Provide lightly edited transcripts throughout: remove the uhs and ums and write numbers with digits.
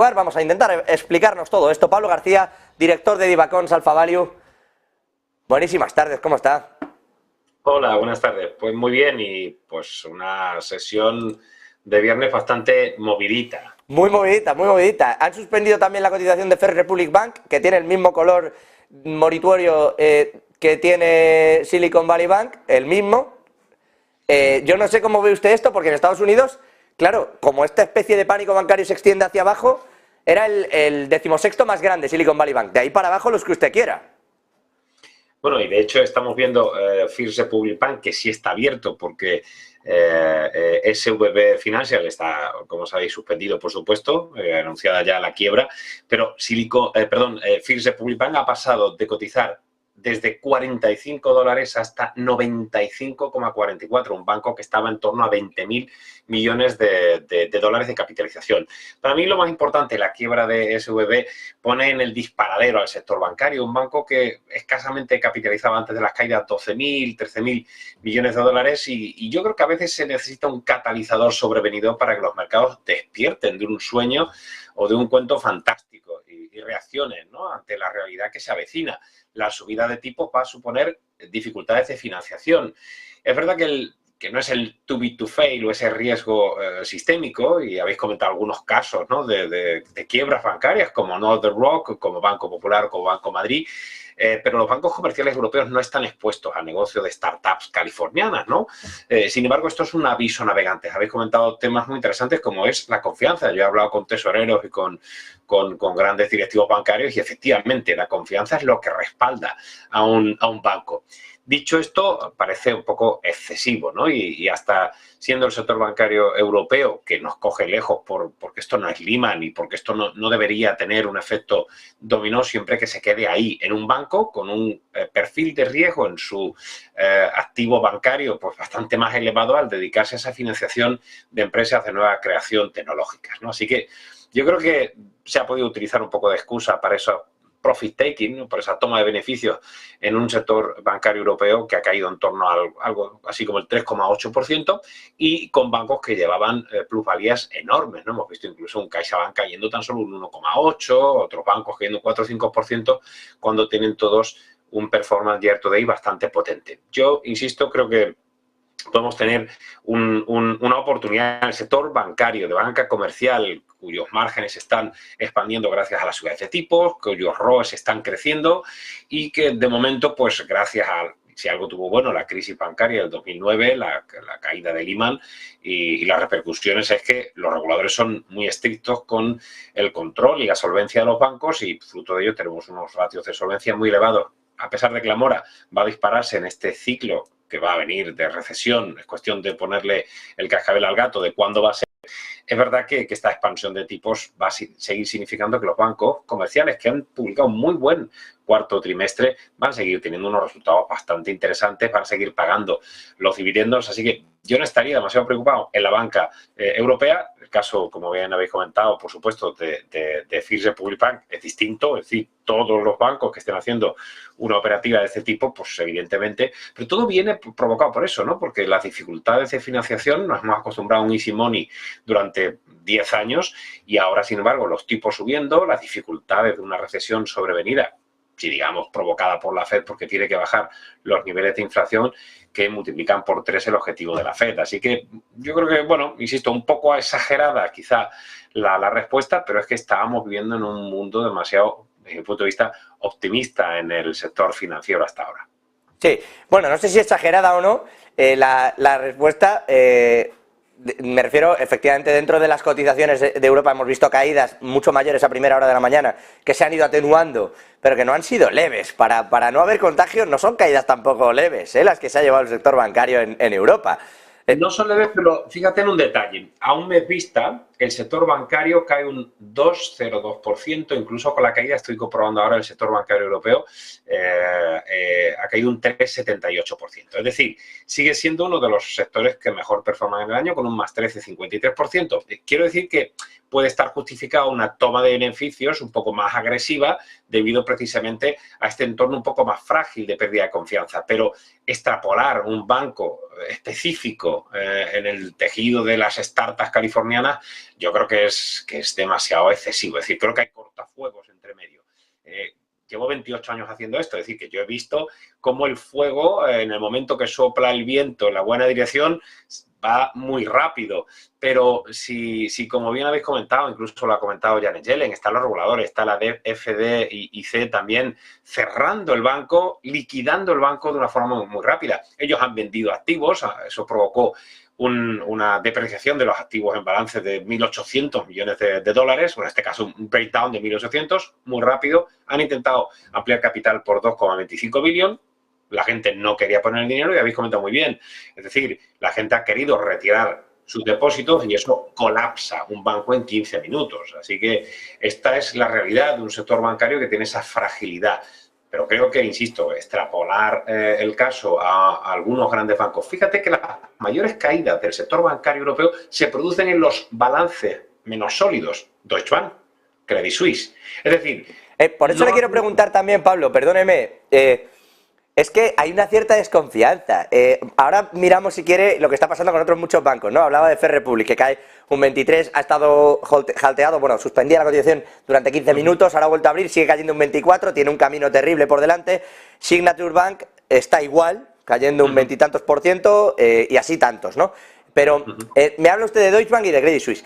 Vamos a intentar explicarnos todo esto. Pablo García, director de Divacons Alpha Value. Buenísimas tardes, ¿cómo está? Hola, buenas tardes. Pues muy bien y pues una sesión de viernes bastante movidita. Muy movidita, muy movidita. Han suspendido también la cotización de First Republic Bank, que tiene el mismo color morituorio que tiene Silicon Valley Bank, el mismo. Yo no sé cómo ve usted esto, porque en Estados Unidos, claro, como esta especie de pánico bancario se extiende hacia abajo, era el 16º más grande Silicon Valley Bank. De ahí para abajo los que usted quiera. Bueno, y de hecho estamos viendo First Republic Bank, que sí está abierto porque SVB Financial está, como sabéis, suspendido, por supuesto, anunciada ya la quiebra, pero First Republic Bank ha pasado de cotizar desde $45 hasta 95,44, un banco que estaba en torno a 20.000 millones de dólares de capitalización. Para mí lo más importante, la quiebra de SVB pone en el disparadero al sector bancario, un banco que escasamente capitalizaba antes de las caídas 12.000, 13.000 millones de dólares y yo creo que a veces se necesita un catalizador sobrevenido para que los mercados despierten de un sueño o de un cuento fantástico y reaccionen, ¿no?, ante la realidad que se avecina. La subida de tipos va a suponer dificultades de financiación. Es verdad que no es el too big to fail o ese riesgo sistémico, y habéis comentado algunos casos, ¿no?, de quiebras bancarias como Northern Rock, como Banco Popular, como Banco Madrid, pero los bancos comerciales europeos no están expuestos al negocio de startups californianas, ¿no? Sin embargo, esto es un aviso navegante. Habéis comentado temas muy interesantes como es la confianza. Yo he hablado con tesoreros y con grandes directivos bancarios y efectivamente la confianza es lo que respalda a un banco. Dicho esto, parece un poco excesivo, ¿no? Y hasta siendo el sector bancario europeo, que nos coge lejos porque esto no es Lehman y porque esto no debería tener un efecto dominó siempre que se quede ahí, en un banco con un perfil de riesgo en su activo bancario pues bastante más elevado al dedicarse a esa financiación de empresas de nueva creación tecnológicas, ¿no? Así que yo creo que se ha podido utilizar un poco de excusa para eso, profit taking, ¿no?, por esa toma de beneficios en un sector bancario europeo que ha caído en torno a algo así como el 3,8% y con bancos que llevaban plusvalías enormes, ¿no? Hemos visto incluso un CaixaBank cayendo tan solo un 1,8%, otros bancos cayendo un 4 o 5% cuando tienen todos un performance year to date bastante potente. Yo, insisto, creo que podemos tener una oportunidad en el sector bancario, de banca comercial, cuyos márgenes se están expandiendo gracias a las subidas de tipos, cuyos ROEs están creciendo y que de momento, pues gracias a, si algo tuvo bueno, la crisis bancaria del 2009, la caída de Lehman y las repercusiones es que los reguladores son muy estrictos con el control y la solvencia de los bancos y fruto de ello tenemos unos ratios de solvencia muy elevados. A pesar de que la mora va a dispararse en este ciclo que va a venir de recesión, es cuestión de ponerle el cascabel al gato de cuándo va a ser. Es verdad que esta expansión de tipos va a seguir significando que los bancos comerciales que han publicado un muy buen cuarto trimestre van a seguir teniendo unos resultados bastante interesantes, van a seguir pagando los dividendos, así que yo no estaría demasiado preocupado en la banca europea. El caso, como bien habéis comentado, por supuesto, de First Republic Bank es distinto, es decir, todos los bancos que estén haciendo una operativa de este tipo, pues evidentemente, pero todo viene provocado por eso, ¿no? Porque las dificultades de financiación nos hemos acostumbrado a un easy money durante 10 años y ahora, sin embargo, los tipos subiendo, las dificultades de una recesión sobrevenida, si digamos provocada por la Fed porque tiene que bajar los niveles de inflación que multiplican por 3 el objetivo de la Fed. Así que yo creo que, bueno, insisto, un poco exagerada quizá la respuesta, pero es que estábamos viviendo en un mundo demasiado, desde mi punto de vista, optimista en el sector financiero hasta ahora. Sí, bueno, no sé si exagerada o no la respuesta. Me refiero, efectivamente, dentro de las cotizaciones de Europa hemos visto caídas mucho mayores a primera hora de la mañana que se han ido atenuando, pero que no han sido leves. Para no haber contagios no son caídas tampoco leves, las que se ha llevado el sector bancario en Europa. No son leves, pero fíjate en un detalle. A un mes vista, el sector bancario cae un 2,02%, incluso con la caída, estoy comprobando ahora el sector bancario europeo, ha caído un 3,78%. Es decir, sigue siendo uno de los sectores que mejor performan en el año, con un más 13,53%. Quiero decir que puede estar justificada una toma de beneficios un poco más agresiva debido precisamente a este entorno un poco más frágil de pérdida de confianza. Pero extrapolar un banco específico en el tejido de las startups californianas, yo creo que es demasiado excesivo. Es decir, creo que hay cortafuegos entre medio. Llevo 28 años haciendo esto, es decir, que yo he visto cómo el fuego, en el momento que sopla el viento en la buena dirección, va muy rápido. Pero si como bien habéis comentado, incluso lo ha comentado Janet Yellen, están los reguladores, está la FDIC también cerrando el banco, liquidando el banco de una forma muy, muy rápida. Ellos han vendido activos, eso provocó una depreciación de los activos en balance de 1.800 millones de dólares, o en este caso un breakdown de 1.800, muy rápido. Han intentado ampliar capital por 2,25 billones. La gente no quería poner el dinero y habéis comentado muy bien. Es decir, la gente ha querido retirar sus depósitos y eso colapsa un banco en 15 minutos. Así que esta es la realidad de un sector bancario que tiene esa fragilidad. Pero creo que, insisto, extrapolar el caso a algunos grandes bancos. Fíjate que las mayores caídas del sector bancario europeo se producen en los balances menos sólidos. Deutsche Bank, Credit Suisse. Es decir... por eso le quiero preguntar también, Pablo, perdóneme, es que hay una cierta desconfianza. Ahora miramos, si quiere, lo que está pasando con otros muchos bancos, ¿no? Hablaba de First Republic, que cae un 23, ha estado halteado, bueno, suspendida la cotización durante 15 minutos, ahora ha vuelto a abrir, sigue cayendo un 24, tiene un camino terrible por delante. Signature Bank está igual, cayendo un 20 y tantos % y así tantos, ¿no? Pero me habla usted de Deutsche Bank y de Credit Suisse.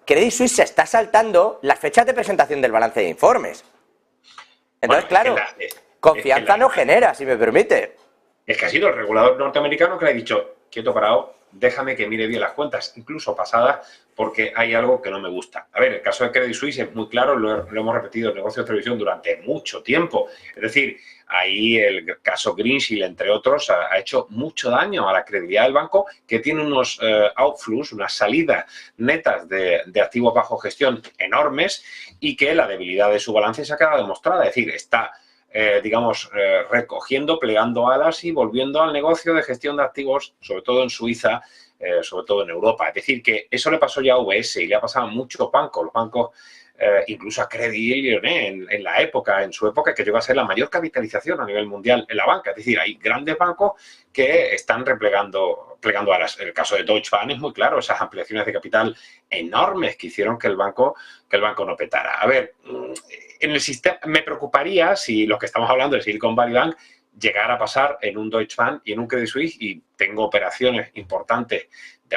Credit Suisse se está saltando las fechas de presentación del balance de informes. Entonces, claro, confianza no genera, si me permite. Es que ha sido el regulador norteamericano que le ha dicho, quieto parado, déjame que mire bien las cuentas, incluso pasadas, porque hay algo que no me gusta. A ver, el caso de Credit Suisse es muy claro, lo hemos repetido en negocios de televisión durante mucho tiempo. Es decir, ahí el caso Greensill, entre otros, ha hecho mucho daño a la credibilidad del banco, que tiene unos outflows, unas salidas netas de activos bajo gestión enormes y que la debilidad de su balance se ha quedado demostrada. Es decir, está... recogiendo, plegando alas y volviendo al negocio de gestión de activos, sobre todo en Suiza, sobre todo en Europa. Es decir, que eso le pasó ya a UBS y le ha pasado a muchos bancos, los bancos, incluso a Credit Lyonnais en su época, que llegó a ser la mayor capitalización a nivel mundial en la banca. Es decir, hay grandes bancos que están plegando alas. El caso de Deutsche Bank es muy claro, esas ampliaciones de capital enormes que hicieron que el banco no petara. A ver, en el sistema me preocuparía si los que estamos hablando de Silicon Valley Bank llegara a pasar en un Deutsche Bank y en un Credit Suisse, y tengo operaciones importantes,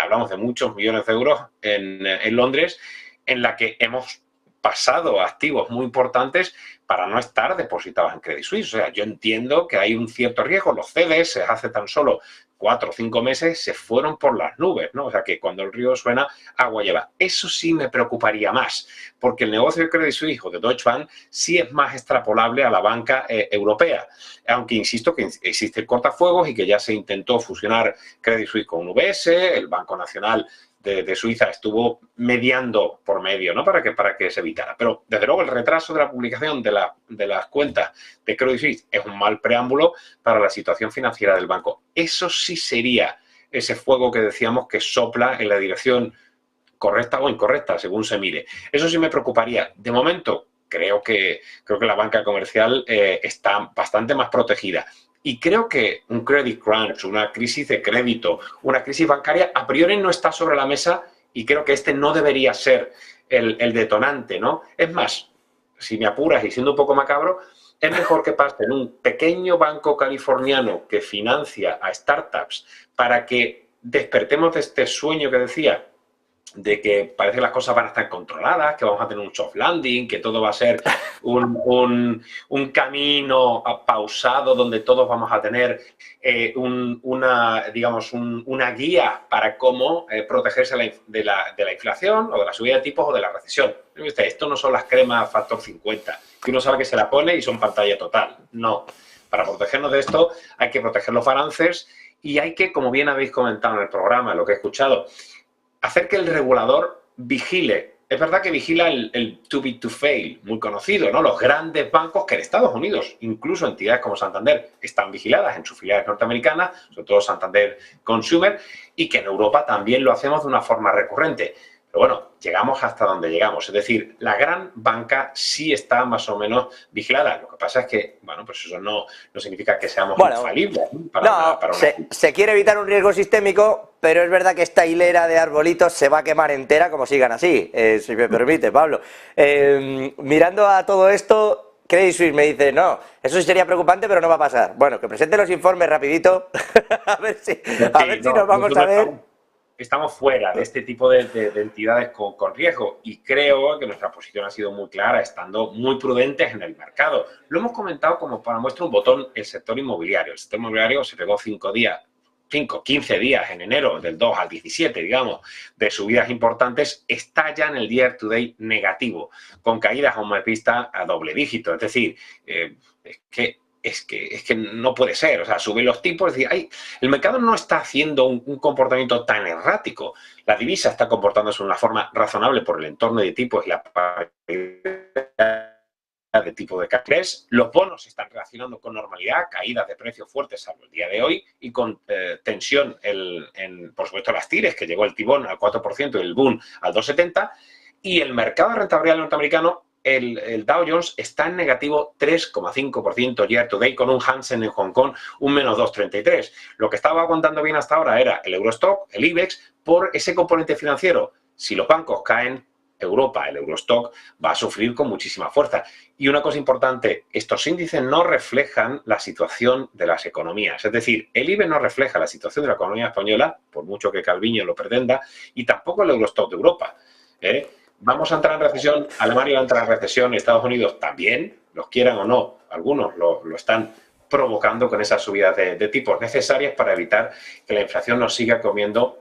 hablamos de muchos millones de euros en Londres, en la que hemos pasado activos muy importantes para no estar depositados en Credit Suisse. O sea, yo entiendo que hay un cierto riesgo. Los CDS hace tan solo 4 o 5 meses se fueron por las nubes, ¿no? O sea, que cuando el río suena, agua lleva. Eso sí me preocuparía más, porque el negocio de Credit Suisse o de Deutsche Bank sí es más extrapolable a la banca europea. Aunque insisto que existen cortafuegos y que ya se intentó fusionar Credit Suisse con UBS, el Banco Nacional de Suiza estuvo mediando por medio, ¿no? para que se evitara. Pero, desde luego, el retraso de la publicación de las cuentas de Credit Suisse es un mal preámbulo para la situación financiera del banco. Eso sí sería ese fuego que decíamos que sopla en la dirección correcta o incorrecta, según se mire. Eso sí me preocuparía. De momento, creo que la banca comercial está bastante más protegida. Y creo que un credit crunch, una crisis de crédito, una crisis bancaria, a priori no está sobre la mesa, y creo que este no debería ser el detonante, ¿no? Es más, si me apuras y siendo un poco macabro, es mejor que pase en un pequeño banco californiano que financia a startups para que despertemos de este sueño que decía, de que parece que las cosas van a estar controladas, que vamos a tener un soft landing, que todo va a ser un camino pausado donde todos vamos a tener una guía para cómo protegerse de la inflación o de la subida de tipos o de la recesión. Esto no son las cremas factor 50, que uno sabe que se la pone y son pantalla total. No. Para protegernos de esto hay que proteger los balances y hay que, como bien habéis comentado en el programa, lo que he escuchado, hacer que el regulador vigile. Es verdad que vigila el too big to fail, muy conocido, ¿no? Los grandes bancos que en Estados Unidos, incluso entidades como Santander, están vigiladas en sus filiales norteamericanas, sobre todo Santander Consumer, y que en Europa también lo hacemos de una forma recurrente. Pero bueno, llegamos hasta donde llegamos. Es decir, la gran banca sí está más o menos vigilada. Lo que pasa es que, bueno, pues eso no significa que seamos infalibles, ¿no? Se quiere evitar un riesgo sistémico, pero es verdad que esta hilera de arbolitos se va a quemar entera como sigan así, si me permite, Pablo. Mirando a todo esto, Credit Suisse me dice, no, eso sí sería preocupante, pero no va a pasar. Bueno, que presente los informes rapidito, a ver si nos vamos a ver. Estamos fuera de este tipo de entidades con riesgo y creo que nuestra posición ha sido muy clara, estando muy prudentes en el mercado. Lo hemos comentado como para muestra un botón el sector inmobiliario. El sector inmobiliario se pegó 15 días en enero, del 2 al 17, digamos, de subidas importantes, está ya en el year to date negativo, con caídas a una pista a doble dígito. Es decir, es que no puede ser, o sea, suben los tipos, es decir, el mercado no está haciendo un comportamiento tan errático. La divisa está comportándose de una forma razonable por el entorno de tipos y la paridad de tipo de cashflow. Los bonos se están reaccionando con normalidad, caídas de precios fuertes salvo el día de hoy y con tensión por supuesto, las tires, que llegó el tibón al 4% y el boom al 2,70%, y el mercado de rentabilidad norteamericano, el Dow Jones está en negativo 3,5% year to date, con un Hansen en Hong Kong un menos 2,33%. Lo que estaba aguantando bien hasta ahora era el Eurostock, el IBEX, por ese componente financiero. Si los bancos caen, Europa, el Eurostock, va a sufrir con muchísima fuerza. Y una cosa importante, estos índices no reflejan la situación de las economías. Es decir, el IBEX no refleja la situación de la economía española, por mucho que Calviño lo pretenda, y tampoco el Eurostock de Europa. Vamos a entrar en recesión, Alemania va a entrar en recesión, Estados Unidos también, los quieran o no, algunos lo están provocando con esas subidas de tipos necesarias para evitar que la inflación nos siga comiendo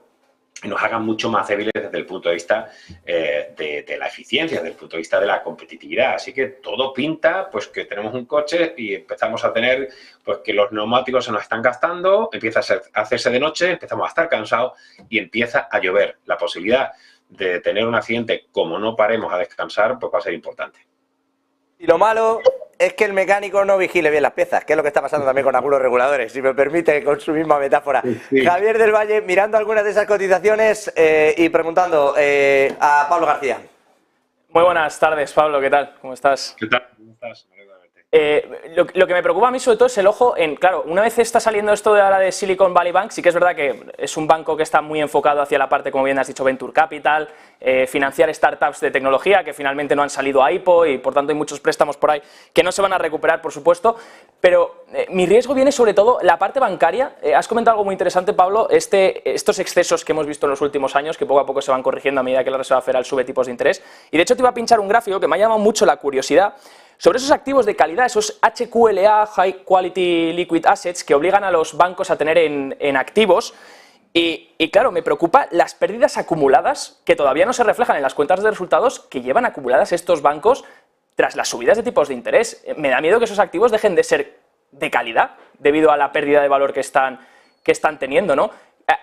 y nos hagan mucho más débiles desde el punto de vista de la eficiencia, desde el punto de vista de la competitividad. Así que todo pinta pues que tenemos un coche y empezamos a tener pues que los neumáticos se nos están gastando, empieza a hacerse de noche, empezamos a estar cansados y empieza a llover. La posibilidad de tener un accidente, como no paremos a descansar, pues va a ser importante. Y lo malo es que el mecánico no vigile bien las piezas, que es lo que está pasando también con algunos reguladores, si me permite, con su misma metáfora. Sí. Javier del Valle, mirando algunas de esas cotizaciones y preguntando a Pablo García. Muy buenas tardes, Pablo, ¿qué tal? ¿Cómo estás? ¿Qué tal? ¿Cómo estás? Lo que me preocupa a mí sobre todo es el ojo en, claro, una vez está saliendo esto de ahora de Silicon Valley Bank, sí que es verdad que es un banco que está muy enfocado hacia la parte, como bien has dicho, Venture Capital, financiar startups de tecnología que finalmente no han salido a IPO y por tanto hay muchos préstamos por ahí que no se van a recuperar, por supuesto, pero mi riesgo viene sobre todo la parte bancaria. Has comentado algo muy interesante, Pablo, estos excesos que hemos visto en los últimos años que poco a poco se van corrigiendo a medida que la Reserva Federal sube tipos de interés, y de hecho te iba a pinchar un gráfico que me ha llamado mucho la curiosidad sobre esos activos de calidad, esos HQLA, High Quality Liquid Assets, que obligan a los bancos a tener en activos. Y claro, me preocupa las pérdidas acumuladas que todavía no se reflejan en las cuentas de resultados que llevan acumuladas estos bancos tras las subidas de tipos de interés. Me da miedo que esos activos dejen de ser de calidad debido a la pérdida de valor que están teniendo, ¿no?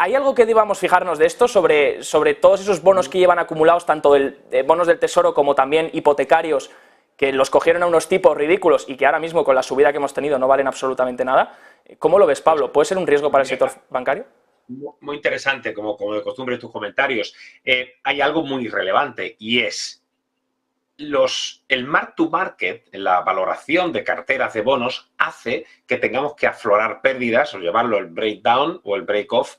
¿Hay algo que debamos fijarnos de esto sobre todos esos bonos que llevan acumulados, tanto bonos del Tesoro como también hipotecarios, que los cogieron a unos tipos ridículos y que ahora mismo con la subida que hemos tenido no valen absolutamente nada? ¿Cómo lo ves, Pablo? ¿Puede ser un riesgo para el sector bancario? Muy interesante, como de costumbre, tus comentarios. Hay algo muy relevante y es el mark to market, la valoración de carteras de bonos, hace que tengamos que aflorar pérdidas o llevarlo el breakdown o el break-off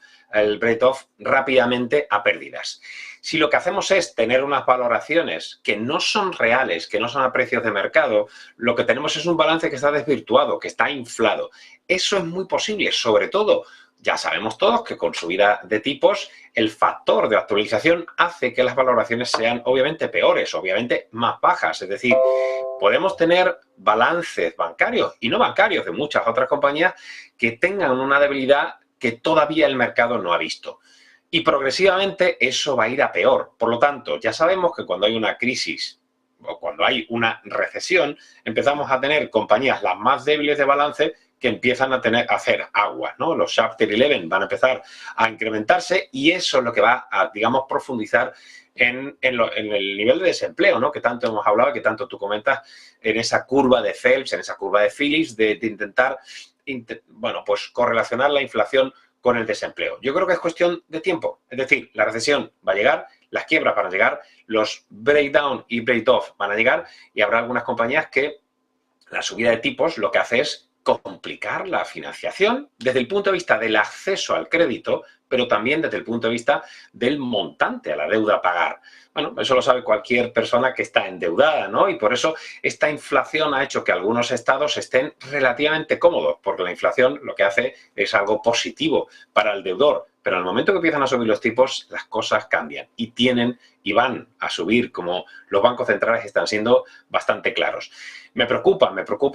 rápidamente a pérdidas. Si lo que hacemos es tener unas valoraciones que no son reales, que no son a precios de mercado, lo que tenemos es un balance que está desvirtuado, que está inflado. Eso es muy posible, sobre todo, ya sabemos todos que con subida de tipos, el factor de actualización hace que las valoraciones sean obviamente peores, obviamente más bajas. Es decir, podemos tener balances bancarios y no bancarios de muchas otras compañías que tengan una debilidad que todavía el mercado no ha visto. Y progresivamente eso va a ir a peor. Por lo tanto, ya sabemos que cuando hay una crisis o cuando hay una recesión, empezamos a tener compañías las más débiles de balance que empiezan a hacer aguas, ¿no? Los Chapter 11 van a empezar a incrementarse y eso es lo que va a, digamos, profundizar en el nivel de desempleo, ¿no? Que tanto hemos hablado, que tanto tú comentas, en esa curva de Phelps, en esa curva de Phillips, de intentar, bueno, pues correlacionar la inflación con el desempleo. Yo creo que es cuestión de tiempo. Es decir, la recesión va a llegar, Las quiebras van a llegar, los breakdown y break-off van a llegar y habrá algunas compañías que la subida de tipos lo que hace es complicar la financiación desde el punto de vista del acceso al crédito, pero también desde el punto de vista del montante a la deuda a pagar. Bueno, eso lo sabe cualquier persona que está endeudada, ¿no? Y por eso esta inflación ha hecho que algunos estados estén relativamente cómodos, porque la inflación lo que hace es algo positivo para el deudor. Pero en el momento que empiezan a subir los tipos, las cosas cambian y tienen y van a subir, como los bancos centrales están siendo bastante claros. Me preocupa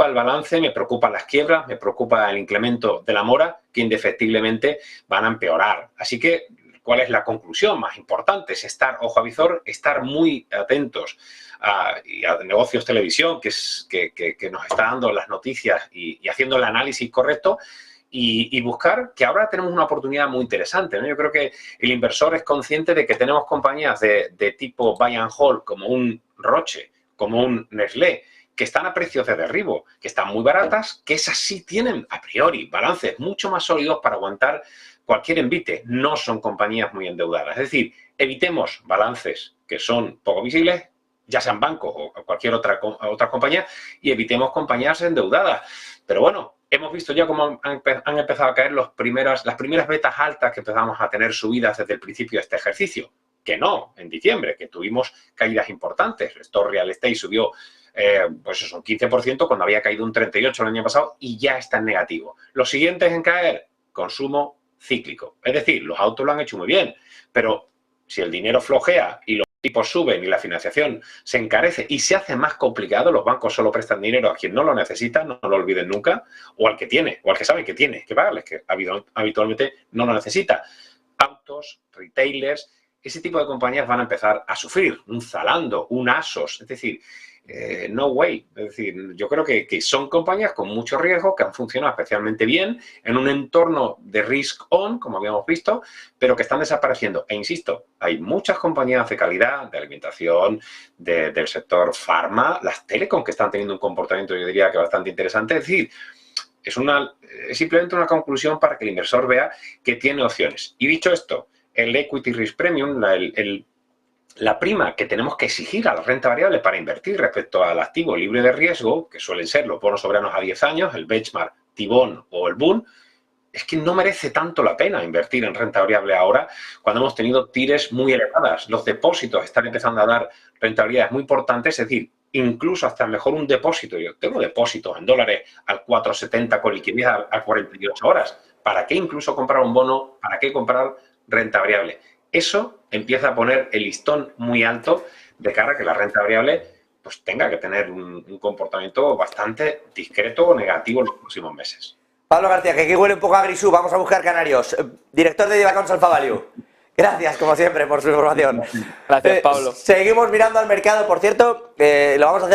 el balance, me preocupan las quiebras, me preocupa el incremento de la mora, que indefectiblemente van a empeorar. Así que, ¿cuál es la conclusión más importante? Es estar ojo a visor, estar muy atentos a Negocios Televisión, que nos está dando las noticias y haciendo el análisis correcto, y buscar que ahora tenemos una oportunidad muy interesante, ¿no? Yo creo que el inversor es consciente de que tenemos compañías de tipo buy and hold, como un Roche, como un Nestlé, que están a precios de derribo, que están muy baratas, que esas sí tienen a priori balances mucho más sólidos para aguantar cualquier envite. No son compañías muy endeudadas. Es decir, evitemos balances que son poco visibles, ya sean bancos o cualquier otra compañía, y evitemos compañías endeudadas. Pero bueno, hemos visto ya cómo han empezado a caer las primeras betas altas que empezamos a tener subidas desde el principio de este ejercicio. Que no, en diciembre, que tuvimos caídas importantes. Esto Real Estate subió pues eso, un 15% cuando había caído un 38% el año pasado y ya está en negativo. Los siguientes en caer, consumo cíclico. Es decir, los autos lo han hecho muy bien, pero si el dinero flojea y los tipos suben y la financiación se encarece y se hace más complicado, los bancos solo prestan dinero a quien no lo necesita, no lo olviden nunca, o al que tiene, o al que sabe que tiene que pagarles, que habitualmente no lo necesita. Autos, retailers, ese tipo de compañías van a empezar a sufrir, un Zalando, un ASOS, es decir, no way. Es decir, yo creo que son compañías con mucho riesgo, que han funcionado especialmente bien en un entorno de risk on, como habíamos visto, pero que están desapareciendo. E insisto, hay muchas compañías de calidad, de alimentación, del sector farma, las telecom, que están teniendo un comportamiento, yo diría que bastante interesante. Es decir, es simplemente una conclusión para que el inversor vea que tiene opciones. Y dicho esto, el Equity Risk Premium, la prima que tenemos que exigir a la renta variable para invertir respecto al activo libre de riesgo, que suelen ser los bonos soberanos a 10 años, el benchmark, T-Bond o el Bund, es que no merece tanto la pena invertir en renta variable ahora cuando hemos tenido tires muy elevadas. Los depósitos están empezando a dar rentabilidades muy importantes, es decir, incluso hasta mejor un depósito. Yo tengo depósitos en dólares al 4,70 con liquidez a 48 horas. ¿Para qué incluso comprar un bono? ¿Para qué comprar renta variable? Eso empieza a poner el listón muy alto de cara a que la renta variable pues tenga que tener un comportamiento bastante discreto o negativo en los próximos meses. Pablo García, que aquí huele un poco a grisú, vamos a buscar canarios. Director de Divacons Alpha Value. Gracias, como siempre, por su información. Gracias, Pablo. Seguimos mirando al mercado, por cierto, lo vamos a hacer